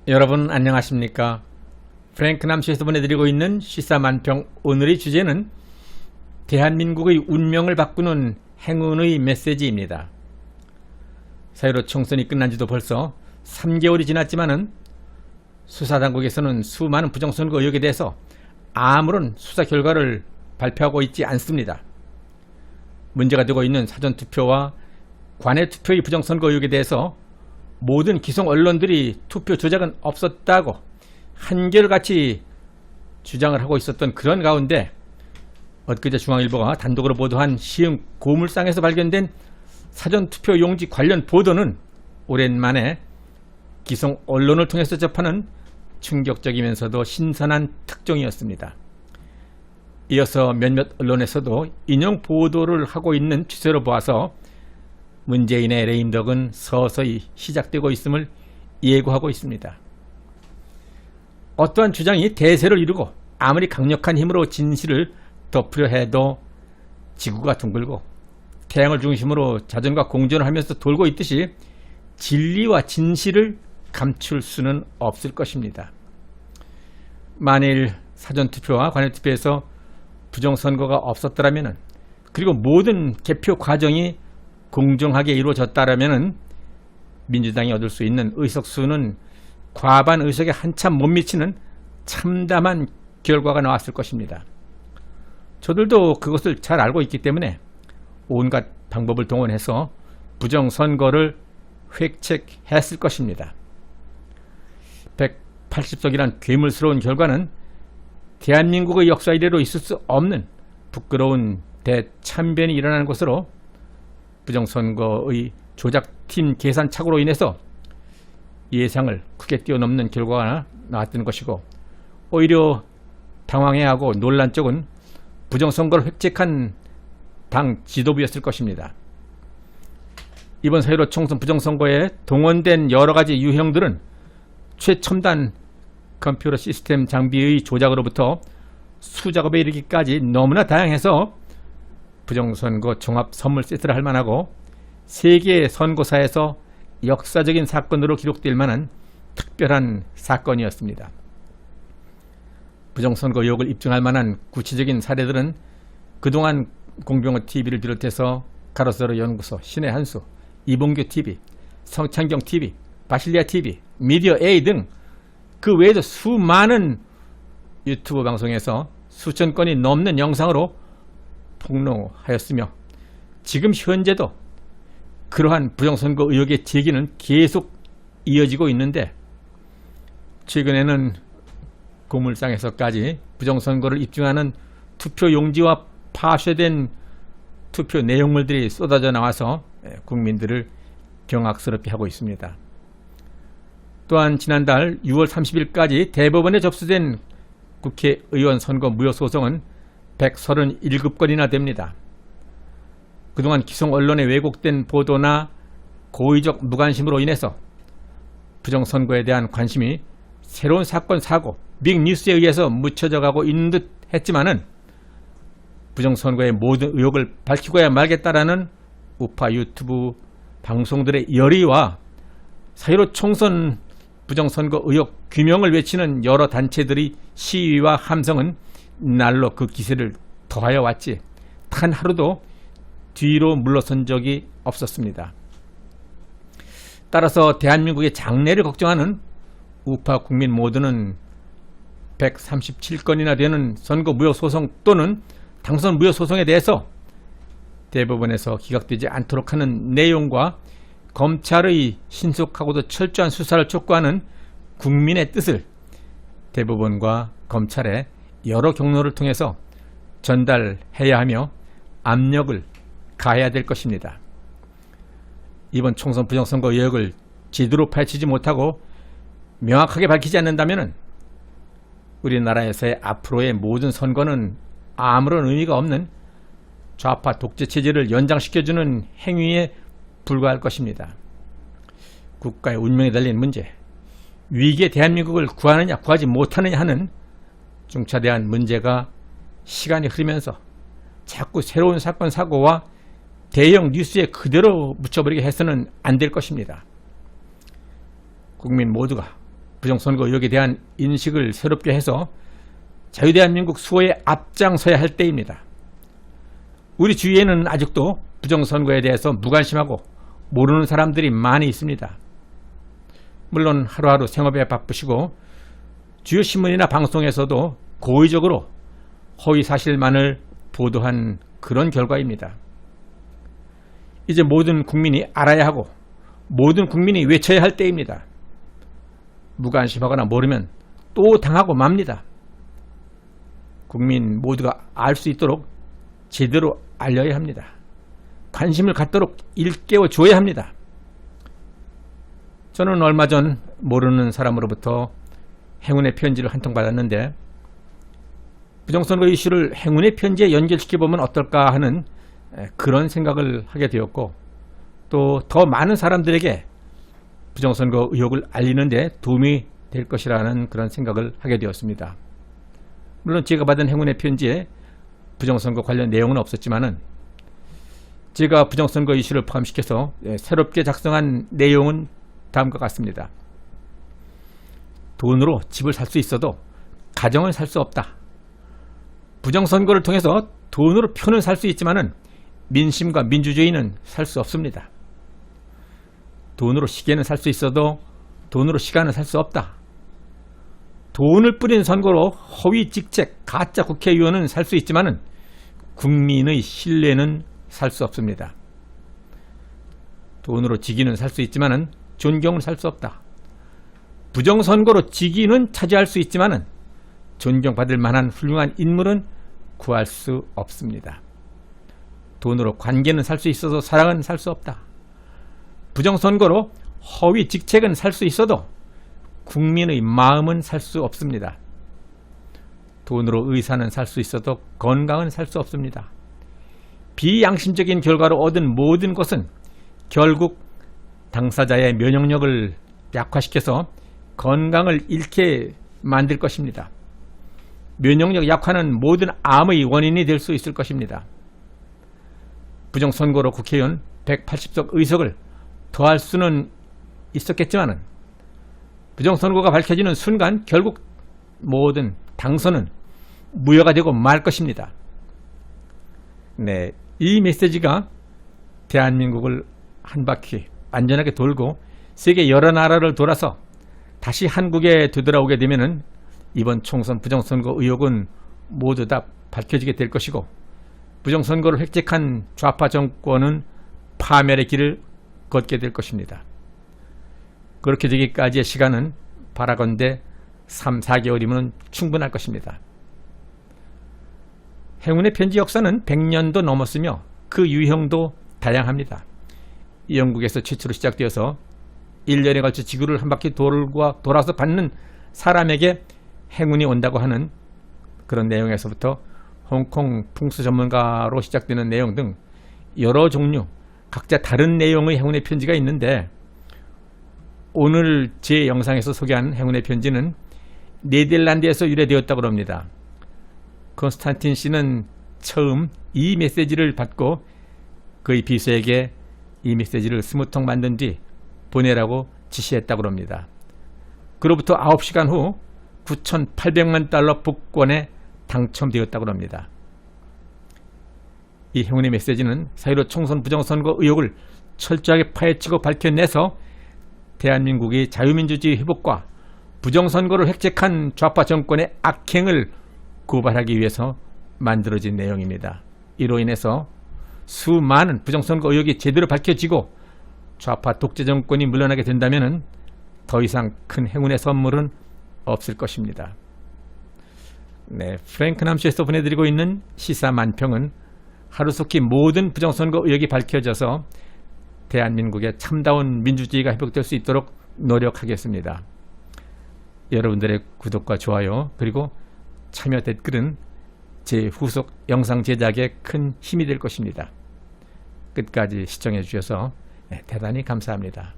여러분 안녕하십니까? 프랭크 남씨에서 보내드리고 있는 시사만평. 오늘의 주제는 대한민국의 운명을 바꾸는 행운의 메시지입니다. 4.15 총선이 끝난 지도 벌써 3개월이 지났지만은 수사당국에서는 수많은 부정선거 의혹에 대해서 아무런 수사 결과를 발표하고 있지 않습니다. 문제가 되고 있는 사전투표와 관외투표의 부정선거 의혹에 대해서 모든 기성 언론들이 투표 조작은 없었다고 한결같이 주장을 하고 있었던 그런 가운데 엊그제 중앙일보가 단독으로 보도한 시흥 고물상에서 발견된 사전투표 용지 관련 보도는 오랜만에 기성 언론을 통해서 접하는 충격적이면서도 신선한 특종이었습니다. 이어서 몇몇 언론에서도 인용 보도를 하고 있는 추세로 보아서 문재인의 레임덕은 서서히 시작되고 있음을 예고하고 있습니다. 어떠한 주장이 대세를 이루고 아무리 강력한 힘으로 진실을 덮으려 해도 지구가 둥글고 태양을 중심으로 자전과 공전을 하면서 돌고 있듯이 진리와 진실을 감출 수는 없을 것입니다. 만일 사전투표와 관외투표에서 부정선거가 없었더라면, 그리고 모든 개표 과정이 공정하게 이루어졌다면 민주당이 얻을 수 있는 의석수는 과반 의석에 한참 못 미치는 참담한 결과가 나왔을 것입니다. 저들도 그것을 잘 알고 있기 때문에 온갖 방법을 동원해서 부정선거를 획책했을 것입니다. 180석이란 괴물스러운 결과는 대한민국의 역사 이래로 있을 수 없는 부끄러운 대참변이 일어나는 것으로 부정선거의 조작팀 계산착오로 인해서 예상을 크게 뛰어넘는 결과가 나왔던 것이고, 오히려 당황해하고 논란 쪽은 부정선거를 획책한 당 지도부였을 것입니다. 이번 4.15 총선 부정선거에 동원된 여러가지 유형들은 최첨단 컴퓨터 시스템 장비의 조작으로부터 수작업에 이르기까지 너무나 다양해서 부정선거 종합 선물 세트를 할 만하고 세계 선거사에서 역사적인 사건으로 기록될 만한 특별한 사건이었습니다. 부정선거 의혹을 입증할 만한 구체적인 사례들은 그동안 공병호 TV를 비롯해서 가로세로 연구소, 신의 한수, 이봉규 TV, 성창경 TV, 바실리아 TV, 미디어 A 등 그 외에도 수많은 유튜브 방송에서 수천 건이 넘는 영상으로 폭로하였으며, 지금 현재도 그러한 부정선거 의혹의 제기는 계속 이어지고 있는데, 최근에는 고물상에서까지 부정선거를 입증하는 투표 용지와 파쇄된 투표 내용물들이 쏟아져 나와서 국민들을 경악스럽게 하고 있습니다. 또한 지난달 6월 30일까지 대법원에 접수된 국회의원 선거 무효 소송은 137건이나 됩니다. 그동안 기성 언론의 왜곡된 보도나 고의적 무관심으로 인해서 부정선거에 대한 관심이 새로운 사건, 사고, 빅뉴스에 의해서 묻혀져 가고 있는 듯 했지만은 부정선거의 모든 의혹을 밝히고야 말겠다라는 우파 유튜브 방송들의 열의와 4.15 총선 부정선거 의혹 규명을 외치는 여러 단체들의 시위와 함성은 날로 그 기세를 더하여 왔지 단 하루도 뒤로 물러선 적이 없었습니다. 따라서 대한민국의 장래를 걱정하는 우파 국민 모두는 137건이나 되는 선거 무효 소송 또는 당선 무효 소송에 대해서 대법원에서 기각되지 않도록 하는 내용과 검찰의 신속하고도 철저한 수사를 촉구하는 국민의 뜻을 대법원과 검찰에 여러 경로를 통해서 전달해야 하며 압력을 가해야 될 것입니다. 이번 총선 부정선거 의혹을 제대로 파헤치지 못하고 명확하게 밝히지 않는다면 우리나라에서의 앞으로의 모든 선거는 아무런 의미가 없는 좌파 독재 체제를 연장시켜주는 행위에 불과할 것입니다. 국가의 운명에 달린 문제, 위기의 대한민국을 구하느냐 구하지 못하느냐 하는 중차대한 문제가 시간이 흐르면서 자꾸 새로운 사건 사고와 대형 뉴스에 그대로 묻혀버리게 해서는 안 될 것입니다. 국민 모두가 부정선거 의혹에 대한 인식을 새롭게 해서 자유대한민국 수호에 앞장서야 할 때입니다. 우리 주위에는 아직도 부정선거에 대해서 무관심하고 모르는 사람들이 많이 있습니다. 물론 하루하루 생업에 바쁘시고 주요 신문이나 방송에서도 고의적으로 허위 사실만을 보도한 그런 결과입니다. 이제 모든 국민이 알아야 하고 모든 국민이 외쳐야 할 때입니다. 무관심하거나 모르면 또 당하고 맙니다. 국민 모두가 알 수 있도록 제대로 알려야 합니다. 관심을 갖도록 일깨워 줘야 합니다. 저는 얼마 전 모르는 사람으로부터 행운의 편지를 한 통 받았는데 부정선거 이슈를 행운의 편지에 연결시켜보면 어떨까 하는 그런 생각을 하게 되었고 또 더 많은 사람들에게 부정선거 의혹을 알리는 데 도움이 될 것이라는 그런 생각을 하게 되었습니다. 물론 제가 받은 행운의 편지에 부정선거 관련 내용은 없었지만은 제가 부정선거 이슈를 포함시켜서 새롭게 작성한 내용은 다음과 같습니다. 돈으로 집을 살 수 있어도 가정을 살 수 없다. 부정선거를 통해서 돈으로 표는 살 수 있지만은 민심과 민주주의는 살 수 없습니다. 돈으로 시계는 살 수 있어도 돈으로 시간은 살 수 없다. 돈을 뿌린 선거로 허위 직책, 가짜 국회의원은 살 수 있지만은 국민의 신뢰는 살 수 없습니다. 돈으로 직위는 살 수 있지만은 존경을 살 수 없다. 부정선거로 직위는 차지할 수 있지만은 존경받을 만한 훌륭한 인물은 구할 수 없습니다. 돈으로 관계는 살 수 있어도 사랑은 살 수 없다. 부정선거로 허위 직책은 살 수 있어도 국민의 마음은 살 수 없습니다. 돈으로 의사는 살 수 있어도 건강은 살 수 없습니다. 비양심적인 결과로 얻은 모든 것은 결국 당사자의 면역력을 약화시켜서 건강을 잃게 만들 것입니다. 면역력 약화는 모든 암의 원인이 될 수 있을 것입니다. 부정선거로 국회의원 180석 의석을 더할 수는 있었겠지만 부정선거가 밝혀지는 순간 결국 모든 당선은 무효가 되고 말 것입니다. 네, 이 메시지가 대한민국을 한 바퀴 안전하게 돌고 세계 여러 나라를 돌아서 다시 한국에 되돌아오게 되면은 이번 총선 부정선거 의혹은 모두 다 밝혀지게 될 것이고 부정선거를 획책한 좌파 정권은 파멸의 길을 걷게 될 것입니다. 그렇게 되기까지의 시간은 바라건대 3, 4개월이면 충분할 것입니다. 행운의 편지 역사는 100년도 넘었으며 그 유형도 다양합니다. 영국에서 최초로 시작되어서 1년에 걸쳐 지구를 한 바퀴 돌아서 받는 사람에게 행운이 온다고 하는 그런 내용에서부터 홍콩 풍수 전문가로 시작되는 내용 등 여러 종류 각자 다른 내용의 행운의 편지가 있는데 오늘 제 영상에서 소개한 행운의 편지는 네덜란드에서 유래되었다고 합니다. 콘스탄틴 씨는 처음 이 메시지를 받고 그의 비서에게 이 메시지를 20통 만든 뒤 보내라고 지시했다고 합니다. 그로부터 9시간 후 9,800만 달러 복권에 당첨되었다고 합니다. 이 행운의 메시지는 4.15 총선 부정선거 의혹을 철저하게 파헤치고 밝혀내서 대한민국의 자유민주주의 회복과 부정선거를 획책한 좌파 정권의 악행을 고발하기 위해서 만들어진 내용입니다. 이로 인해서 수많은 부정선거 의혹이 제대로 밝혀지고 좌파 독재 정권이 물러나게 된다면 더 이상 큰 행운의 선물은 없을 것입니다. 네, 프랭크 남쇼에서 보내드리고 있는 시사 만평은 하루속히 모든 부정선거 의혹이 밝혀져서 대한민국의 참다운 민주주의가 회복될 수 있도록 노력하겠습니다. 여러분들의 구독과 좋아요 그리고 참여 댓글은 제 후속 영상 제작에 큰 힘이 될 것입니다. 끝까지 시청해 주셔서 대단히 감사합니다.